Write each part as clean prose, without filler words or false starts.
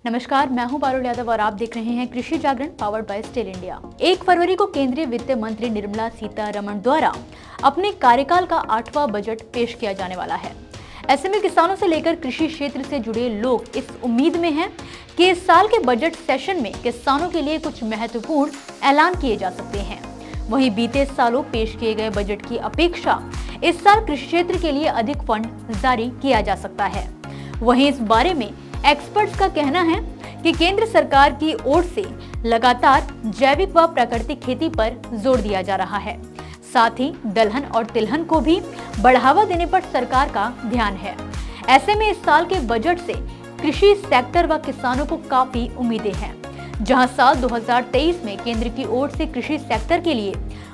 नमस्कार, मैं हूं पारुल यादव और आप देख रहे हैं कृषि जागरण पावर्ड बाय स्टील इंडिया। 1 फरवरी को केंद्रीय वित्त मंत्री निर्मला सीतारमण द्वारा अपने कार्यकाल का 8वां बजट पेश किया जाने वाला है। ऐसे में किसानों से लेकर कृषि क्षेत्र से जुड़े लोग इस उम्मीद में हैं कि इस साल के बजट सेशन में किसानों के लिए कुछ महत्वपूर्ण ऐलान किए जा सकते हैं। वहीं बीते सालों पेश किए गए बजट की अपेक्षा इस साल कृषि क्षेत्र के लिए अधिक फंड जारी किया जा सकता है। वहीं इस बारे में एक्सपर्ट्स का कहना है कि केंद्र सरकार की ओर से लगातार जैविक व प्राकृतिक खेती पर जोर दिया जा रहा है। साथ ही दलहन और तिलहन को भी बढ़ावा देने पर सरकार का ध्यान है। ऐसे में इस साल के बजट से कृषि सेक्टर व किसानों को काफी उम्मीदें हैं। जहां साल 2023 में केंद्र की ओर से कृषि सेक्टर के लिए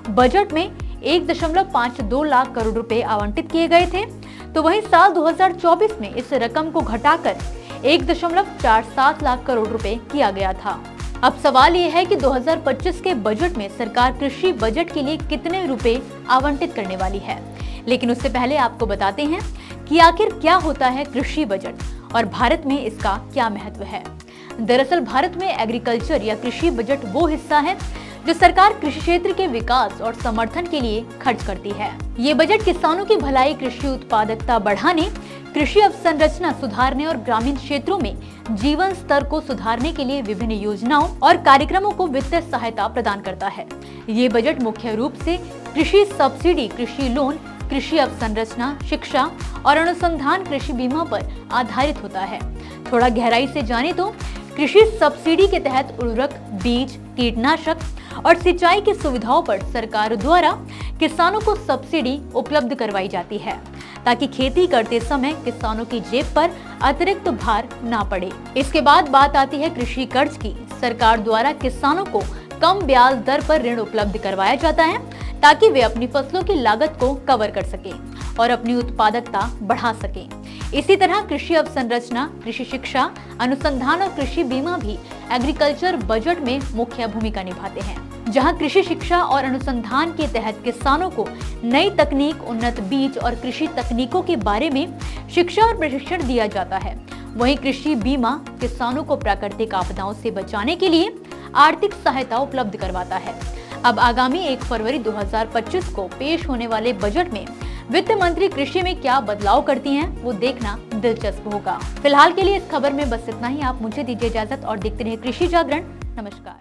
बजट में 1.52 लाख करोड़ रुपए आवंटित किए गए थे, तो वहीं साल 2024 में इस रकम को घटाकर 1.47 लाख करोड़ रुपए किया गया था। अब सवाल ये है कि 2025 के बजट में सरकार कृषि बजट के लिए कितने रुपए आवंटित करने वाली है। लेकिन उससे पहले आपको बताते हैं कि आखिर क्या होता है कृषि बजट और भारत में इसका क्या महत्व है। दरअसल भारत में एग्रीकल्चर या कृषि बजट वो हिस्सा है जो सरकार कृषि क्षेत्र के विकास और समर्थन के लिए खर्च करती है। ये बजट किसानों की भलाई, कृषि उत्पादकता बढ़ाने, कृषि अवसंरचना सुधारने और ग्रामीण क्षेत्रों में जीवन स्तर को सुधारने के लिए विभिन्न योजनाओं और कार्यक्रमों को वित्तीय सहायता प्रदान करता है। ये बजट मुख्य रूप से कृषि सब्सिडी, कृषि लोन, कृषि अवसंरचना, शिक्षा और अनुसंधान, कृषि बीमा पर आधारित होता है। थोड़ा गहराई से जाने तो कृषि सब्सिडी के तहत उर्वरक, बीज, कीटनाशक और सिंचाई की सुविधाओं पर सरकार द्वारा किसानों को सब्सिडी उपलब्ध करवाई जाती है, ताकि खेती करते समय किसानों की जेब पर अतिरिक्त भार ना पड़े। इसके बाद बात आती है कृषि कर्ज की। सरकार द्वारा किसानों को कम ब्याज दर पर ऋण उपलब्ध करवाया जाता है, ताकि वे अपनी फसलों की लागत को कवर कर सकें और अपनी उत्पादकता बढ़ा सकें। इसी तरह कृषि अवसंरचना, कृषि शिक्षा, अनुसंधान और कृषि बीमा भी एग्रीकल्चर बजट में मुख्य भूमिका निभाते हैं, जहां कृषि शिक्षा और अनुसंधान के तहत किसानों को नई तकनीक, उन्नत बीज और कृषि तकनीकों के बारे में शिक्षा और प्रशिक्षण दिया जाता है। वहीं कृषि बीमा किसानों को प्राकृतिक आपदाओं से बचाने के लिए आर्थिक सहायता उपलब्ध करवाता है। अब आगामी 1 फरवरी 2025 को पेश होने वाले बजट में वित्त मंत्री कृषि में क्या बदलाव करती हैं, वो देखना दिलचस्प होगा। फिलहाल के लिए इस खबर में बस इतना ही। आप मुझे दीजिए इजाजत और देखते रहिए कृषि जागरण। नमस्कार।